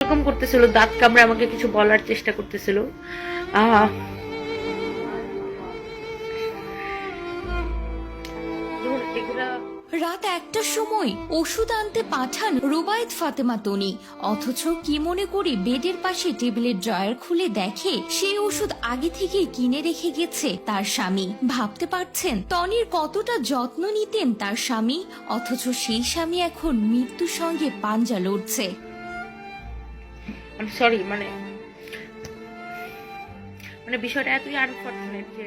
এরকম করতেছিল, দাঁত কামড়ে আমাকে কিছু বলার চেষ্টা করতেছিল। আহ এগুলা রাত 1টার সময় ওষুধ আনতে পাঠান রুবায়েত ফাতেমা তনি, অথচ কি মনে করে বেডের পাশে টেবিলের ড্রয়ার খুলে দেখে সেই ওষুধ আগে থেকে কিনে রেখে গেছে তার স্বামী। ভাবতে পারছেন তনির কতটা যত্ন নিতেন তার স্বামী, অথচ সেই স্বামী এখন মৃত্যুর সঙ্গে পাঞ্জা লড়ছে। সরি, মানে বিষয়টা এতই আনফরচুনেট যে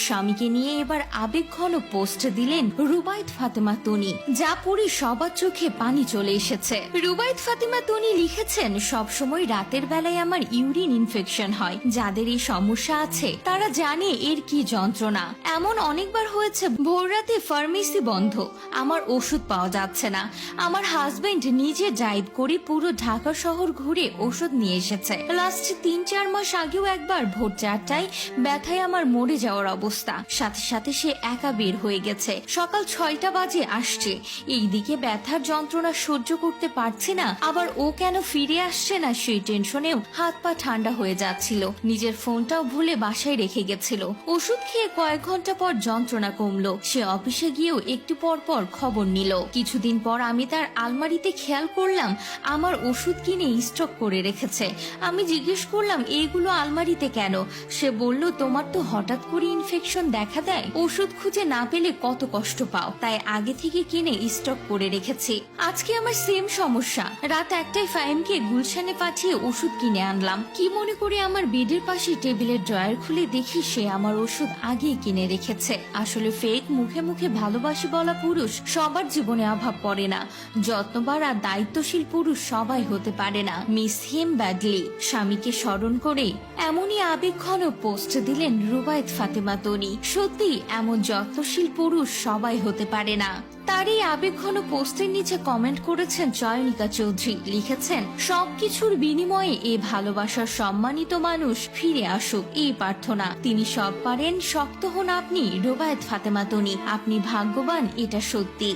স্বামীকে নিয়ে এবার আবেগঘন পোস্ট দিলেন রুবায়েত ফাতেমা তনি, যা পড়ে সবার চোখে পানি চলে এসেছে। রুবায়েত ফাতেমা তনি লিখেছেন, সবসময় রাতের বেলায় আমার ইউরিন ইনফেকশন হয়। যাদের এই সমস্যা আছে তারা জানে এর কি যন্ত্রণা। এমন অনেকবার হয়েছে ভোর রাতে ফার্মেসি বন্ধ, আমার ওষুধ পাওয়া যাচ্ছে না। আমার হাজবেন্ড নিজে ড্রাইভ করে পুরো ঢাকা শহর ঘুরে ওষুধ নিয়ে এসেছে। লাস্ট 3-4 মাস আগেও একবার ভোর 4টায় ব্যথায় আমার মরে যাওয়ার অবস্থা। সাথে সাথে সে একা বের হয়ে গেছে, সকাল 6টা বাজে আসছে। এইদিকে ব্যথার যন্ত্রণা সহ্য করতে পারছে না, আবার ও কেন ফিরে আসছে না সেই টেনশনেও হাত পা ঠান্ডা হয়ে যাচ্ছিল। নিজের ফোনটাও ভুলে বাসায় রেখে গেছিল। ওষুধ খেয়ে কয়েক ঘন্টা পর যন্ত্রণা কমলো। সে অফিসে গিয়েও একটু পর পর খবর নিল। কিছুদিন পর আমি তার আলমারিতে খেয়াল করলাম আমার ওষুধ কিনে স্টক করে রেখেছে। আমি জিজ্ঞেস করলাম এইগুলো আলমারিতে কেন? সে বলল, তোমার তো হঠাৎ করে ইনফেকশন দেখা দেয়, ওষুধ খুঁজে না পেলে কত কষ্ট পাও, তাই আগে থেকে কিনে স্টক করে রেখেছি। আজকে আমার সেম সমস্যা। রাত 1টায় ফাহিমকে গুলশানে পাঠিয়ে ওষুধ কিনে আনলাম। কি মনে করে আমার বেডের পাশে টেবিলের ড্রয়ার খুলে দেখি সে আমার ওষুধ আগেই কিনে রেখেছে। আসলে ফেক মুখে মুখে ভালোবাসি বলা পুরুষ সবার জীবনে অভাব পড়ে না। যত্নবান আর দায়িত্বশীল পুরুষ সবাই হতে পারে না। মিস হিম ব্যাডলি। স্বামীকে স্মরণ করে এমনই আবেগঘন পোস্ট দিলেন রুবায়েত ফাতেমা তনি। সত্যি এমন যত্নশীল পুরুষ সবাই হতে পারে না। তার এই আবেগঘন পোস্টের নিচে কমেন্ট করেছেন চয়নিকা চৌধুরী। লিখেছেন, সবকিছুর বিনিময়ে এ ভালোবাসার সম্মানিত মানুষ ফিরে আসুক এই প্রার্থনা। তিনি সব পারেন, শক্ত হন আপনি রুবায়েত ফাতেমা তনি। আপনি ভাগ্যবান, এটা সত্যি।